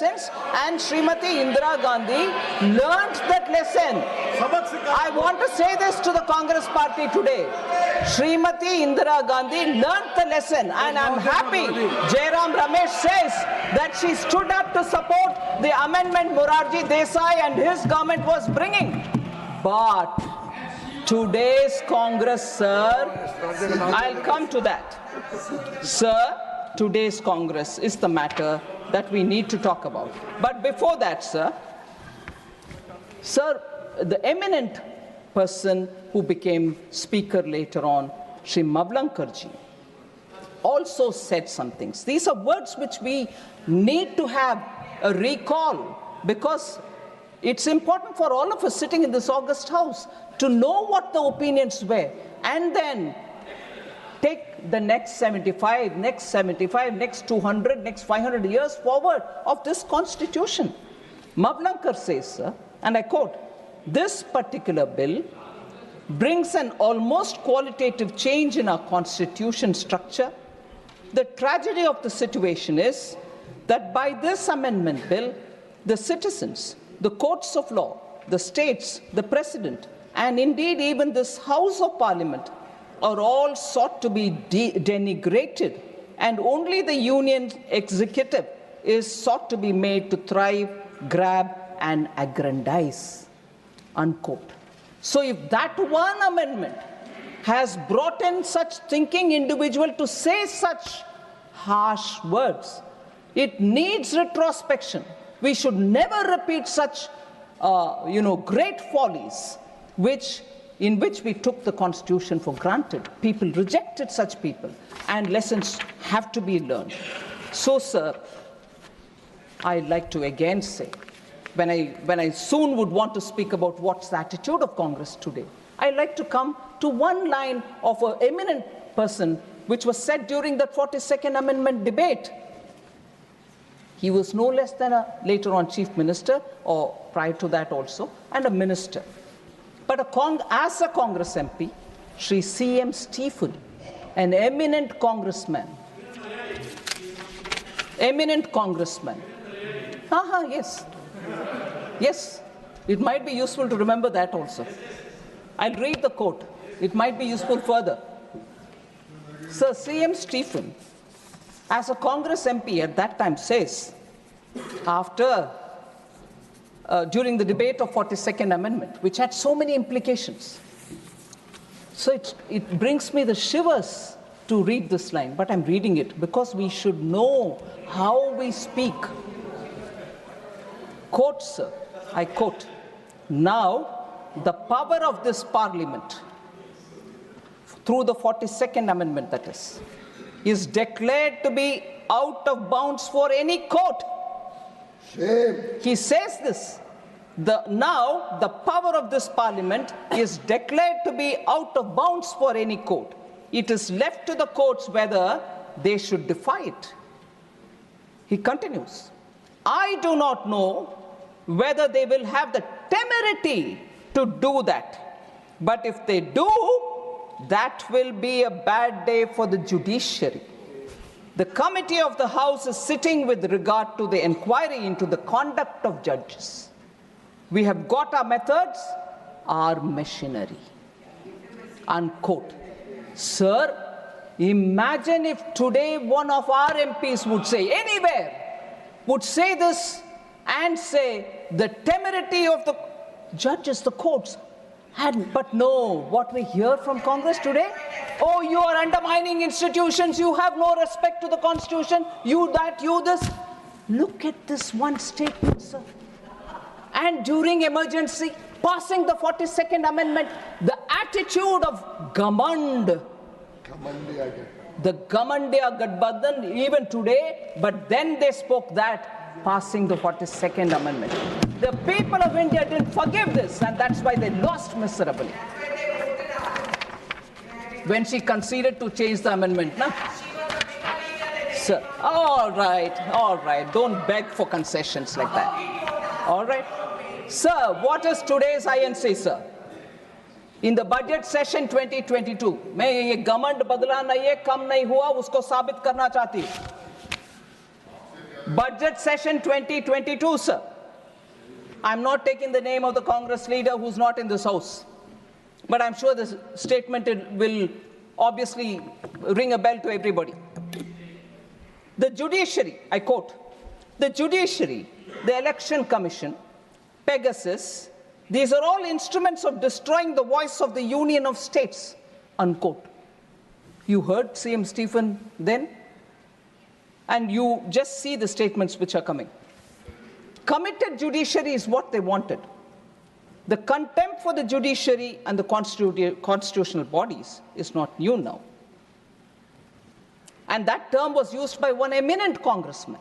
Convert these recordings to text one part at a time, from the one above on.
And Srimati Indira Gandhi learnt that lesson. I want to say this to the Congress party today. Srimati Indira Gandhi learnt the lesson, and I'm happy Jairam Ramesh says that she stood up to support the amendment Morarji Desai and his government was bringing. But today's Congress, sir, I'll come to that. Sir, today's Congress is the matter that we need to talk about. But before that, sir, the eminent person who became speaker later on, Shri Mavlankarji, also said some things. These are words which we need to have a recall, because it's important for all of us sitting in this august house to know what the opinions were, and then take the next 75, next 200, next 500 years forward of this constitution. Mavlankar says, sir, and I quote, "This particular bill brings an almost qualitative change in our constitution structure. The tragedy of the situation is that by this amendment bill, the citizens, the courts of law, the states, the president, and indeed even this House of Parliament are all sought to be denigrated, and only the union executive is sought to be made to thrive, grab, and aggrandize," unquote. So if that one amendment has brought in such thinking individual to say such harsh words, it needs retrospection. We should never repeat such, great follies in which we took the Constitution for granted. People rejected such people, and lessons have to be learned. So, sir, I'd like to again say, when I soon would want to speak about what's the attitude of Congress today, I'd like to come to one line of an eminent person which was said during the 42nd Amendment debate. He was no less than later on Chief Minister, or prior to that also, and a minister. But as a Congress MP, Sri C.M. Stephen, an eminent congressman. Yes, it might be useful to remember that also. I'll read the quote. It might be useful further. Sir C.M. Stephen, as a Congress MP at that time, says, during the debate of 42nd Amendment, which had so many implications. So it brings me the shivers to read this line, but I'm reading it because we should know how we speak. Quote, sir, I quote, "Now, the power of this Parliament, through the 42nd Amendment that is declared to be out of bounds for any court." Shame. He says this. Now, the power of this Parliament is declared to be out of bounds for any court. It is left to the courts whether they should defy it. He continues, "I do not know whether they will have the temerity to do that. But if they do, that will be a bad day for the judiciary. The committee of the House is sitting with regard to the inquiry into the conduct of judges. We have got our methods, our machinery," unquote. Sir, imagine if today one of our MPs would say, anywhere, would say this and say the temerity of the judges, the courts. But no, what we hear from Congress today, "Oh, you are undermining institutions, you have no respect to the Constitution, you that, you this." Look at this one statement, sir. And during emergency, passing the 42nd Amendment, the attitude of Gamand, the Gamandiya Gadbadhan, even today, but then they spoke that, passing the 42nd Amendment. The people of India didn't forgive this, and that's why they lost miserably. When she conceded to change the amendment, na? Sir, all right, don't beg for concessions like that. All right. Sir, what is today's INC, sir? In the budget session 2022, मैं ये घमंड बदला नहीं है, कम नहीं हुआ, उसको साबित करना चाहती हूं। Budget session 2022, sir. I'm not taking the name of the Congress leader who's not in this house, but I'm sure this statement will obviously ring a bell to everybody. The judiciary, I quote, the judiciary, the election commission, Pegasus, these are all instruments of destroying the voice of the Union of States, unquote. You heard CM Stephen then, and you just see the statements which are coming. Committed judiciary is what they wanted. The contempt for the judiciary and the constitutional bodies is not new now. And that term was used by one eminent congressman.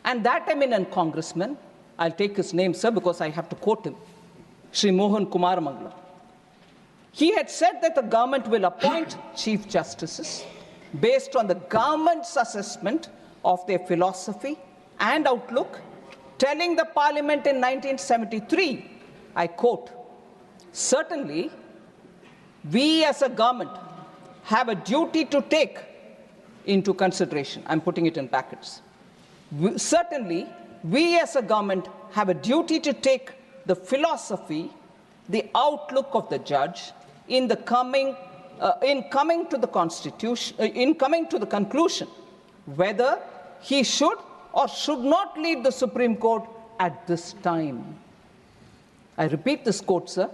And that eminent congressman, I'll take his name, sir, because I have to quote him, Sri Mohan Kumar Mangalam. He had said that the government will appoint chief justices based on the government's assessment of their philosophy and outlook, telling the Parliament in 1973, I quote, certainly, we as a government have a duty to take into consideration, I'm putting it in brackets, certainly, we as a government have a duty to take the philosophy, the outlook of the judge in coming to the conclusion whether he should or should not lead the Supreme Court at this time. I repeat this quote, sir.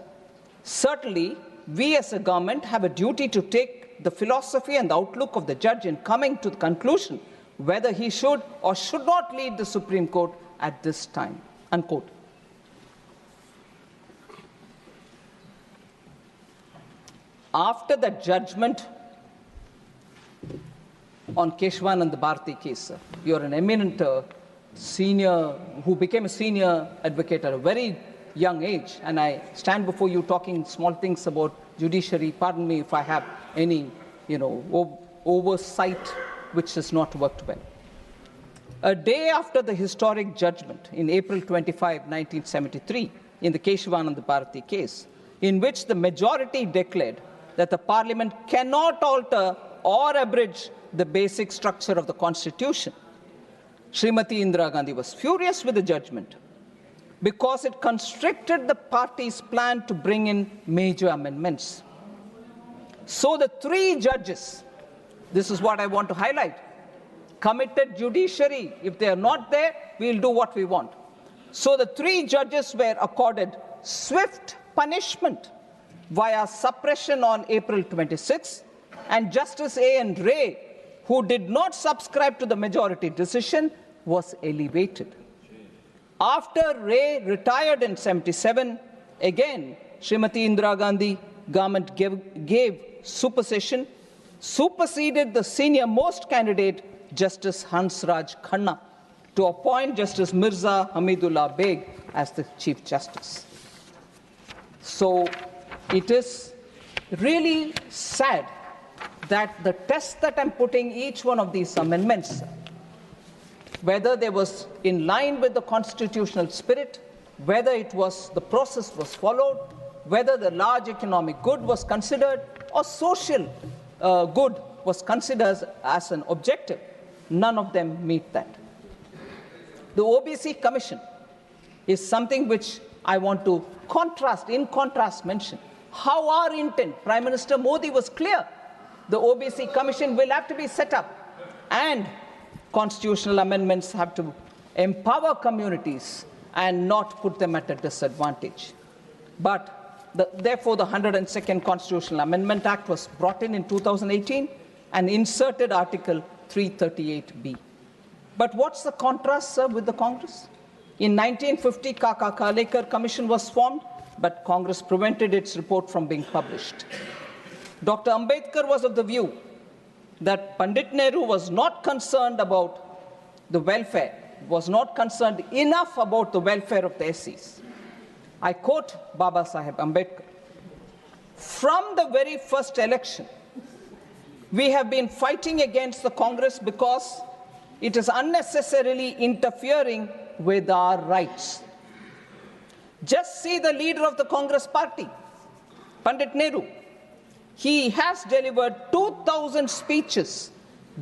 Certainly, we as a government have a duty to take the philosophy and the outlook of the judge in coming to the conclusion whether he should or should not lead the Supreme Court at this time, unquote. After the judgment on Keshwanand Bharati case, sir, you're an eminent senior who became a senior advocate at a very young age, and I stand before you talking small things about judiciary. Pardon me if I have any, oversight which has not worked well. A day after the historic judgment in April 25, 1973, in the Keshwanand Bharati case, in which the majority declared that the Parliament cannot alter or abridge the basic structure of the Constitution, Srimati Indira Gandhi was furious with the judgment because it constricted the party's plan to bring in major amendments. So the three judges, this is what I want to highlight, committed judiciary. If they are not there, we'll do what we want. So the three judges were accorded swift punishment via suppression on April 26, and Justice A.N. Ray, who did not subscribe to the majority decision, was elevated. After Ray retired in 77, again, Srimati Indira Gandhi government gave supersession, superseded the senior most candidate, Justice Hansraj Khanna, to appoint Justice Mirza Hamidullah Beg as the Chief Justice. So it is really sad that the test that I'm putting each one of these amendments, whether they was in line with the constitutional spirit, whether the process was followed, whether the large economic good was considered, or social good was considered as an objective, none of them meet that. The OBC Commission is something which I want to in contrast mention. How our intent, Prime Minister Modi was clear. The OBC Commission will have to be set up, and constitutional amendments have to empower communities and not put them at a disadvantage. But therefore, the 102nd Constitutional Amendment Act was brought in 2018 and inserted Article 338B. But what's the contrast, sir, with the Congress? In 1950, Kaka Kalekar Commission was formed, but Congress prevented its report from being published. Dr. Ambedkar was of the view that Pandit Nehru was not concerned about the welfare, was not concerned enough about the welfare of the SCs. I quote Baba Saheb Ambedkar, "From the very first election, we have been fighting against the Congress because it is unnecessarily interfering with our rights." Just see the leader of the Congress party, Pandit Nehru. He has delivered 2,000 speeches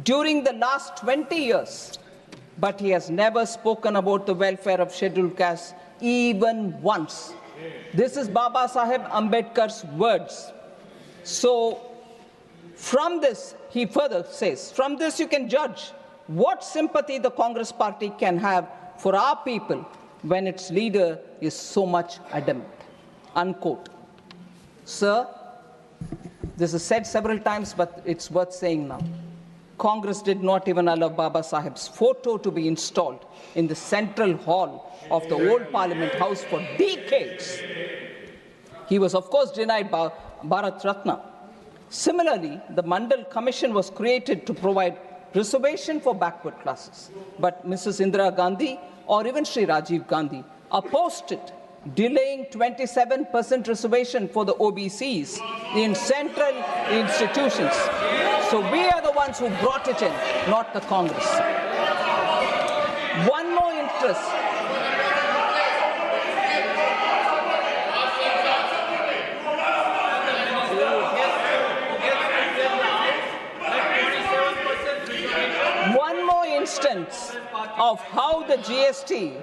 during the last 20 years but he has never spoken about the welfare of scheduled castes even once. This is Baba Saheb Ambedkar's words. So, from this, he further says, from this you can judge what sympathy the Congress party can have for our people when its leader is so much adamant. Unquote. Sir, this is said several times, but it's worth saying now. Congress did not even allow Baba Saheb's photo to be installed in the central hall of the old Parliament House for decades. He was, of course, denied Bharat Ratna. Similarly, the Mandal Commission was created to provide reservation for backward classes. But Mrs. Indira Gandhi or even Sri Rajiv Gandhi opposed it, delaying 27% reservation for the OBCs in central institutions. So we are the ones who brought it in, not the Congress. One more interest. One more instance of how the GST,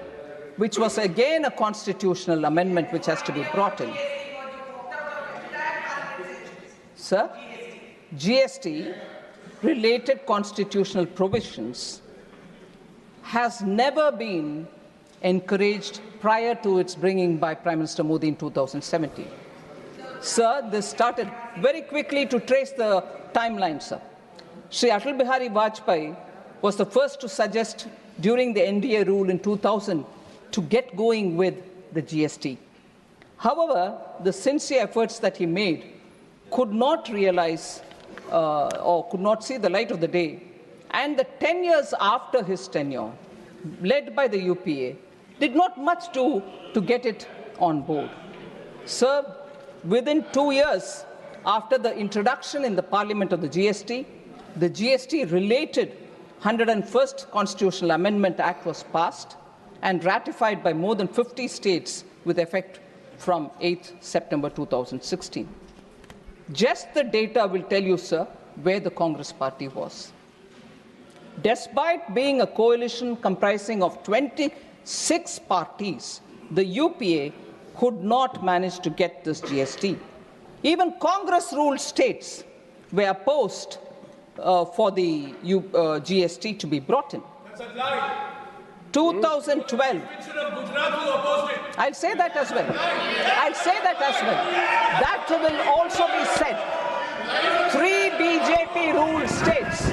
which was again a constitutional amendment which has to be brought in. Sir, GST related constitutional provisions has never been encouraged prior to its bringing by Prime Minister Modi in 2017. Sir, this started very quickly to trace the timeline, sir. Sri Atal Bihari Vajpayee was the first to suggest during the NDA rule in 2000 to get going with the GST. However, the sincere efforts that he made could not realize or could not see the light of the day. And the 10 years after his tenure, led by the UPA, did not much do to get it on board. Sir, within 2 years after the introduction in the Parliament of the GST-related 101st Constitutional Amendment Act was passed and ratified by more than 50 states with effect from 8th September 2016. Just the data will tell you, sir, where the Congress party was. Despite being a coalition comprising of 26 parties, the UPA could not manage to get this GST. Even Congress-ruled states were opposed for the GST to be brought in. 2012. I'll say that as well. I'll say that as well. That will also be said. 3 BJP-ruled states.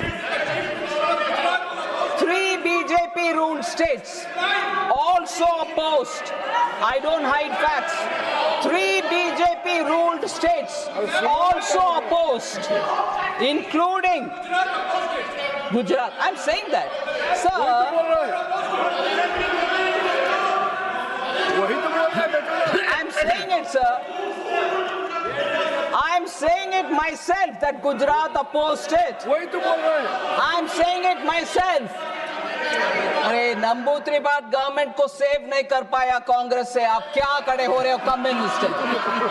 3 BJP-ruled states also opposed. I don't hide facts. 3 BJP-ruled states also opposed, including Gujarat. I'm saying that. Sir, I'm saying it, sir. I'm saying it myself that Gujarat opposed it. I'm saying it myself. अरे नंबूत्री बात government को save नहीं कर पाया कांग्रेस से, आप क्या खड़े हो रहे हो?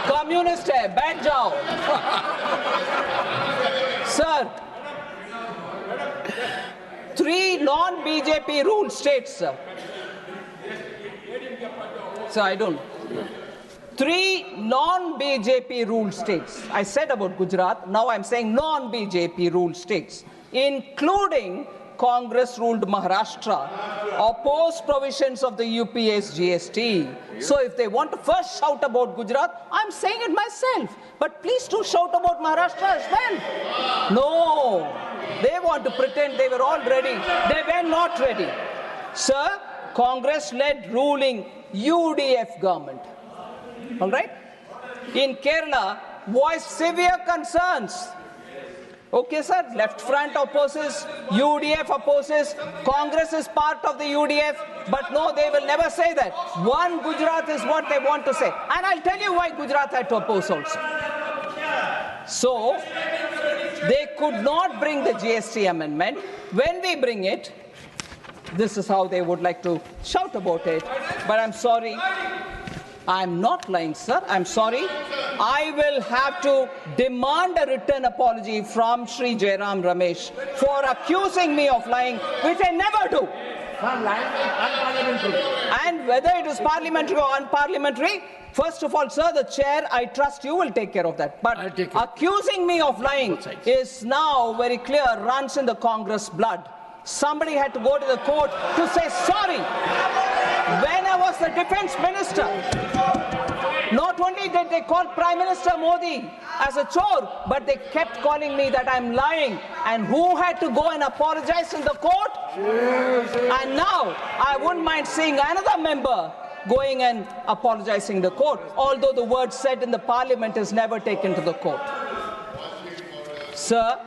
कम्युनिस्ट है, बैठ जाओ. Sir, 3 non-BJP ruled states, sir. So I don't. 3 non-BJP ruled states. I said about Gujarat, now I'm saying non-BJP ruled states, including Congress-ruled Maharashtra, opposed provisions of the UPA's GST. So if they want to first shout about Gujarat, I'm saying it myself. But please do shout about Maharashtra as well. No, they want to pretend they were all ready. They were not ready. Sir, Congress-led ruling UDF government, all right, in Kerala voiced severe concerns. Okay, sir, left front opposes, UDF opposes, Congress is part of the UDF, but no, they will never say that. One Gujarat is what they want to say. And I'll tell you why Gujarat had to oppose also. So, they could not bring the GST amendment. When we bring it, this is how they would like to shout about it. But I'm sorry. I'm not lying, sir. I'm sorry. I will have to demand a written apology from Sri Jairam Ramesh for accusing me of lying, which I never do. And whether it is parliamentary or unparliamentary, first of all, sir, the chair, I trust you will take care of that. But accusing me of lying is now very clear, runs in the Congress blood. Somebody had to go to the court to say sorry. When I was the defense minister, not only did they call Prime Minister Modi as a chore, but they kept calling me that I'm lying. And who had to go and apologize in the court? And now, I wouldn't mind seeing another member going and apologizing in the court, although the word said in the parliament is never taken to the court. Sir,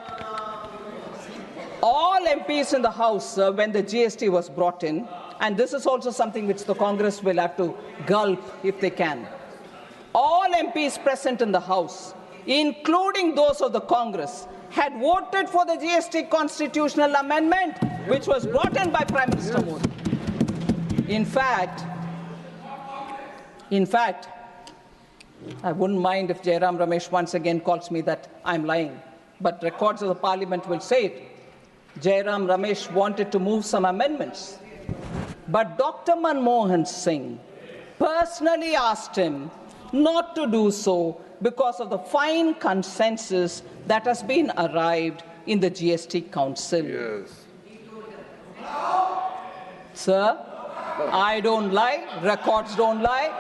all MPs in the House, when the GST was brought in, and this is also something which the Congress will have to gulp if they can, all MPs present in the House, including those of the Congress, had voted for the GST constitutional amendment, which was brought in by Prime Minister Modi. In fact, I wouldn't mind if Jairam Ramesh once again calls me that I'm lying, but records of the Parliament will say it. Jairam Ramesh wanted to move some amendments, but Dr. Manmohan Singh personally asked him not to do so because of the fine consensus that has been arrived in the GST Council. Yes. Sir, I don't lie, records don't lie.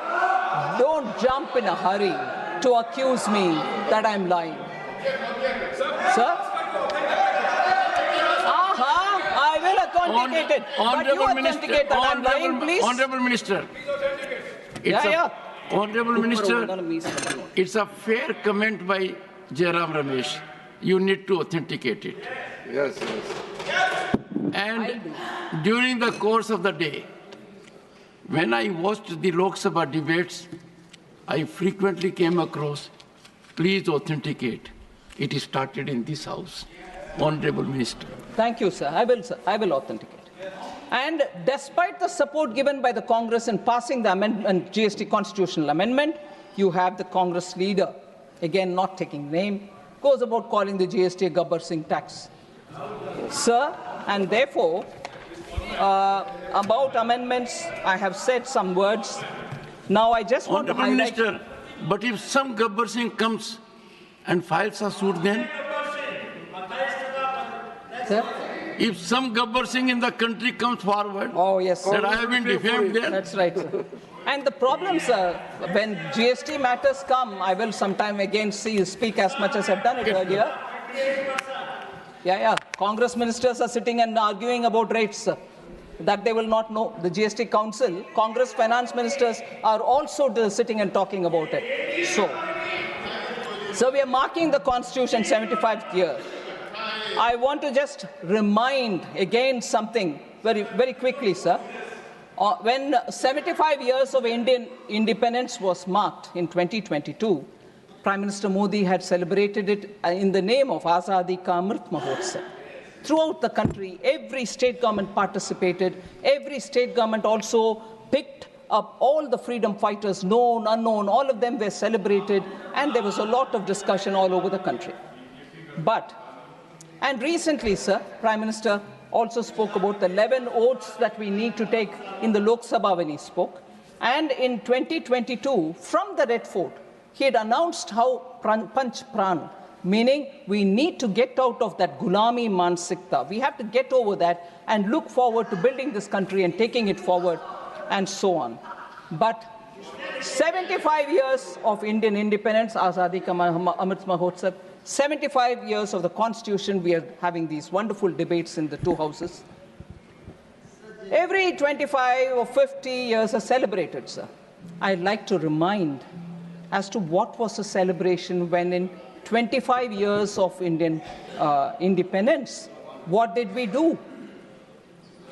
Don't jump in a hurry to accuse me that I'm lying. Sir? I will authenticate it. But you authenticate that I'm lying, please. Honorable Minister. Honorable Minister, it's a fair comment by Jairam Ramesh. You need to authenticate it. Yes, yes. And during the course of the day, when I watched the Lok Sabha debates, I frequently came across, please authenticate. It is started in this House. Honorable Minister. Thank you, sir. I will authenticate. And despite the support given by the Congress in passing the amendment, GST constitutional amendment, you have the Congress leader, again not taking name, goes about calling the GST a Gabbar Singh tax. Sir, and therefore, about amendments, I have said some words. Now I just want to highlight... Minister, but if some Gabbar Singh comes and files a suit then? Sir? If some Gabbar Singh in the country comes forward, oh, yes, sir. That I have been defamed there. That's right, sir. And the problem, sir, when GST matters come, I will sometime again speak as much as I've done it earlier. Congress ministers are sitting and arguing about rates, sir, that they will not know. The GST Council, Congress finance ministers are also sitting and talking about it. So we are marking the Constitution 75th year. I want to just remind again something very, very quickly, sir. When 75 years of Indian independence was marked in 2022, Prime Minister Modi had celebrated it in the name of Azadi Ka Amrit Mahotsav. Throughout the country, every state government participated. Every state government also picked up all the freedom fighters, known, unknown, all of them were celebrated, and there was a lot of discussion all over the country. And recently, sir, Prime Minister also spoke about the 11 oaths that we need to take in the Lok Sabha when he spoke. And in 2022, from the Red Fort, he had announced how Panch Pran, meaning we need to get out of that Gulami Mansikta. We have to get over that and look forward to building this country and taking it forward and so on. But 75 years of Indian independence, Azadi Ka Amrit Mahotsav, 75 years of the Constitution, we are having these wonderful debates in the two houses. Every 25 or 50 years are celebrated, sir. I'd like to remind as to what was the celebration when in 25 years of Indian independence, what did we do?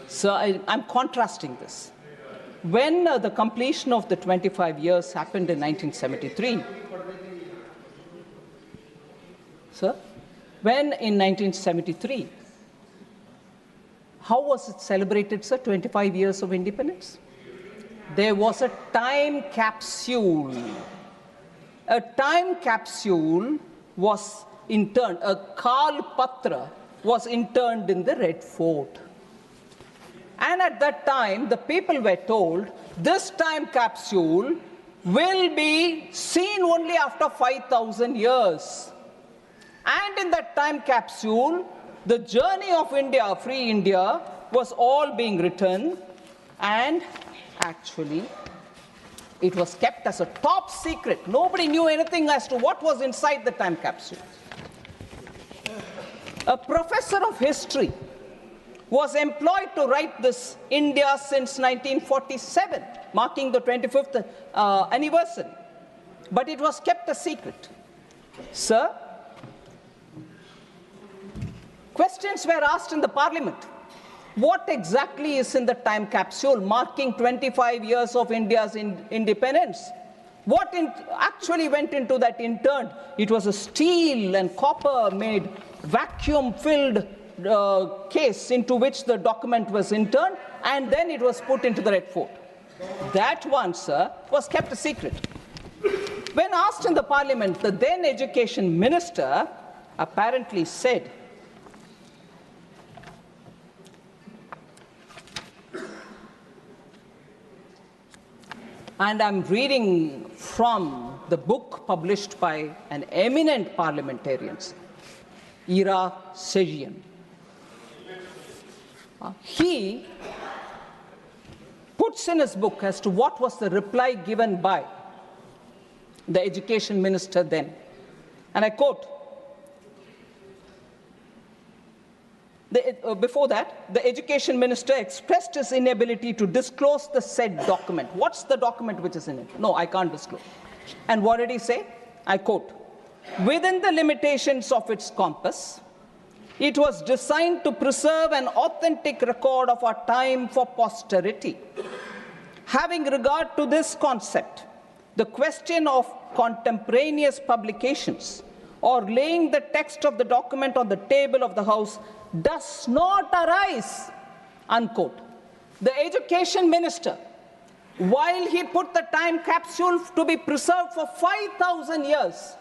So I'm contrasting this. When the completion of the 25 years happened in 1973, sir, when in 1973, how was it celebrated, sir, 25 years of independence? There was a time capsule. A time capsule was interned, a Kal Patra was interned in the Red Fort. And at that time, the people were told this time capsule will be seen only after 5,000 years. And in that time capsule, the journey of India, free India, was all being written, and actually it was kept as a top secret. Nobody knew anything as to what was inside the time capsule. A professor of history was employed to write this India since 1947, marking the 25th anniversary. But it was kept a secret. Sir, questions were asked in the Parliament. What exactly is in the time capsule marking 25 years of India's independence? What actually went into that interned? It was a steel and copper made vacuum-filled case into which the document was interned, and then it was put into the Red Fort. That one, sir, was kept a secret. When asked in the Parliament, the then Education Minister apparently said, and I'm reading from the book published by an eminent parliamentarian, Ira Sejian. He puts in his book as to what was the reply given by the Education Minister then. And I quote, before that, the Education Minister expressed his inability to disclose the said document. What's the document which is in it? No, I can't disclose. And what did he say? I quote, within the limitations of its compass, it was designed to preserve an authentic record of our time for posterity. Having regard to this concept, the question of contemporaneous publications or laying the text of the document on the table of the House does not arise, unquote. The Education Minister, while he put the time capsule to be preserved for 5,000 years,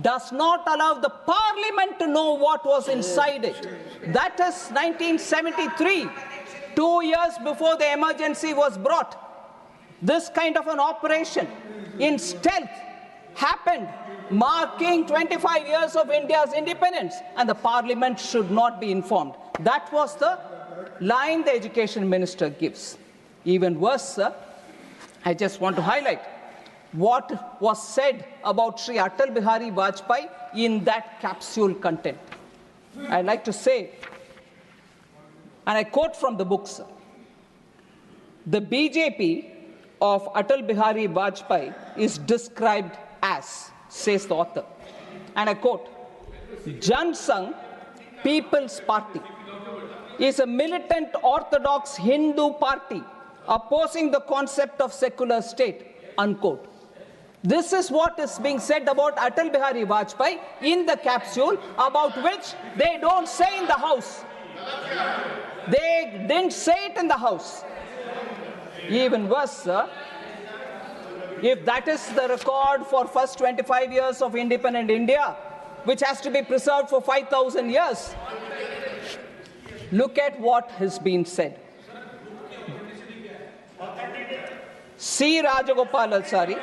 does not allow the Parliament to know what was inside it. That is 1973, 2 years before the emergency was brought. This kind of an operation in stealth happened, marking 25 years of India's independence, and the Parliament should not be informed. That was the line the Education Minister gives. Even worse, sir, I just want to highlight what was said about Sri Atal Bihari Vajpayee in that capsule content. I'd like to say, and I quote from the book, sir, the BJP of Atal Bihari Vajpayee is described as, says the author, and I quote, Jan Sangh People's Party is a militant orthodox Hindu party opposing the concept of secular state, unquote. This is what is being said about Atal Bihari Vajpayee in the capsule, about which they don't say in the House. They didn't say it in the House. Even worse, sir, if that is the record for first 25 years of independent India, which has to be preserved for 5,000 years, look at what has been said. C. Rajagopalachari,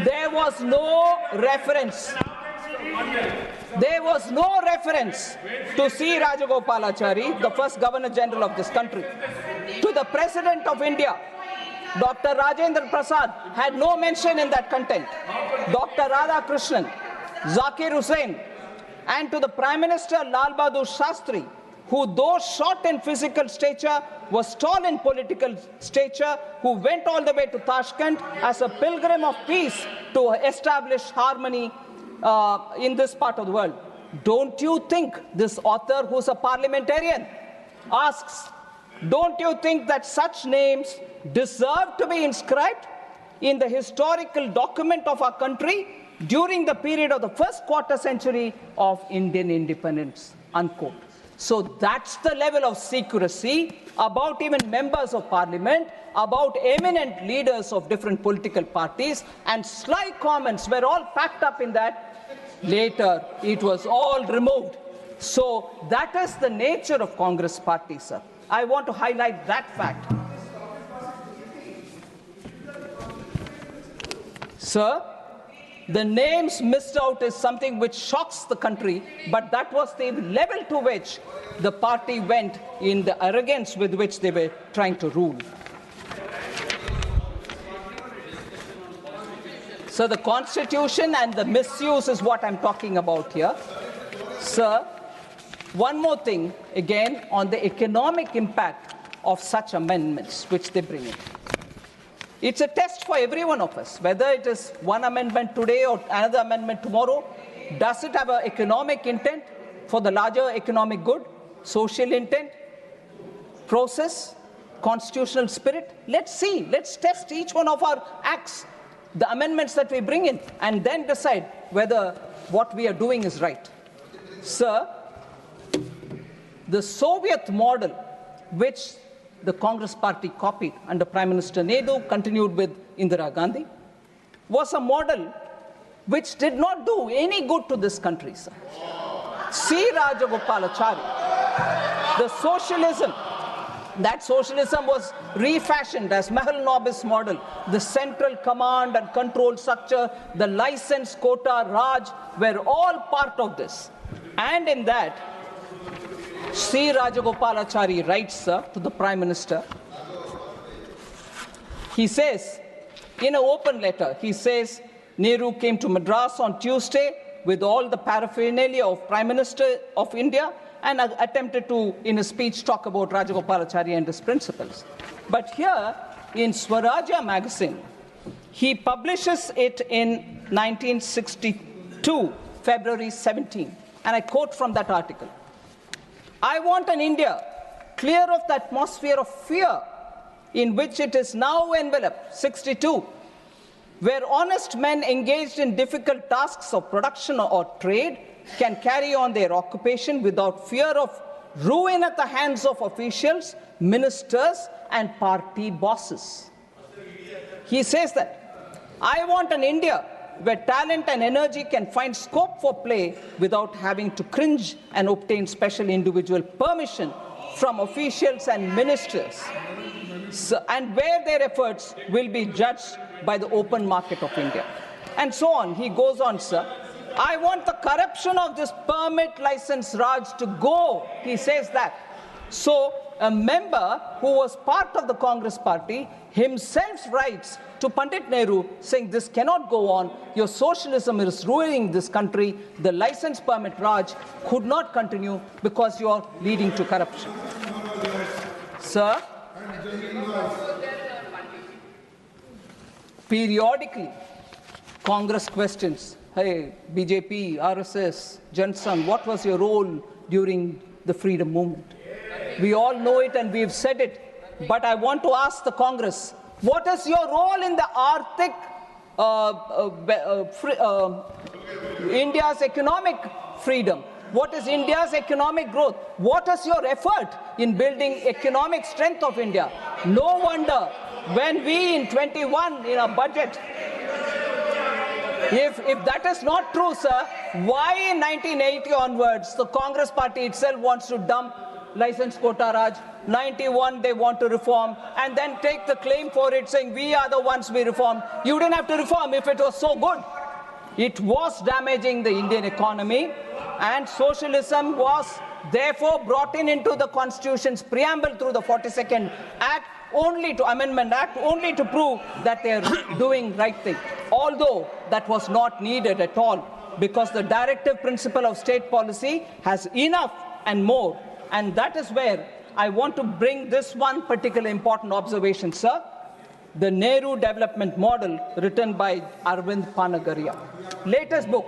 there was no reference. There was no reference to C. Rajagopalachari, the first Governor General of this country. To the President of India, Dr. Rajendra Prasad, had no mention in that content. Dr. Radhakrishnan, Zakir Hussain, and to the Prime Minister Lal Bahadur Shastri, who though short in physical stature, was tall in political stature, who went all the way to Tashkent as a pilgrim of peace to establish harmony in this part of the world. Don't you think, this author who's a parliamentarian asks, don't you think that such names deserve to be inscribed in the historical document of our country during the period of the first quarter century of Indian independence, unquote. So that's the level of secrecy about even members of parliament, about eminent leaders of different political parties, and sly comments were all packed up in that. Later, it was all removed. So that is the nature of Congress party, sir. I want to highlight that fact. Sir, the names missed out is something which shocks the country, but that was the level to which the party went in the arrogance with which they were trying to rule. So the Constitution and the misuse is what I'm talking about here. Sir, one more thing, again, on the economic impact of such amendments which they bring in. It's a test for every one of us, whether it is one amendment today or another amendment tomorrow. Does it have an economic intent for the larger economic good, social intent, process, constitutional spirit? Let's see. Let's test each one of our acts, the amendments that we bring in, and then decide whether what we are doing is right. Sir, the Soviet model, which the Congress party copied under Prime Minister Nehru, continued with Indira Gandhi, was a model which did not do any good to this country, sir. C. Rajagopalachari, the socialism, that socialism was refashioned as Mahal Nobis model, the central command and control structure, the license, quota, Raj, were all part of this. And in that, C. Rajagopalachari writes, sir, to the Prime Minister. He says, in an open letter, he says, Nehru came to Madras on Tuesday with all the paraphernalia of Prime Minister of India and attempted to, in a speech, talk about Rajagopalachari and his principles. But here, in Swarajya magazine, he publishes it in 1962, February 17, and I quote from that article. I want an India clear of the atmosphere of fear in which it is now enveloped, 62, where honest men engaged in difficult tasks of production or trade can carry on their occupation without fear of ruin at the hands of officials, ministers, and party bosses. He says that, I want an India where talent and energy can find scope for play without having to cringe and obtain special individual permission from officials and ministers, and where their efforts will be judged by the open market of India. And so on. He goes on, sir. I want the corruption of this permit license Raj to go. He says that. So a member who was part of the Congress party himself writes to Pandit Nehru saying this cannot go on, your socialism is ruining this country, the license permit Raj could not continue because you are leading to corruption. Sir, periodically, Congress questions, hey, BJP, RSS, Jansan, what was your role during the freedom movement? We all know it and we've said it, but I want to ask the Congress, what is your role in the Arctic, India's economic freedom? What is India's economic growth? What is your effort in building economic strength of India? No wonder when we in 21 in our budget, if that is not true, sir, why in 1980 onwards the Congress party itself wants to dump license quota Raj, 91 they want to reform, and then take the claim for it saying we are the ones we reformed. You didn't have to reform if it was so good. It was damaging the Indian economy, and socialism was therefore brought into the Constitution's preamble through the 42nd Act, Amendment Act, only to prove that they are doing right thing. Although that was not needed at all, because the directive principle of state policy has enough and more. And that is where I want to bring this one particular important observation, sir. The Nehru Development Model, written by Arvind Panagaria. Latest book,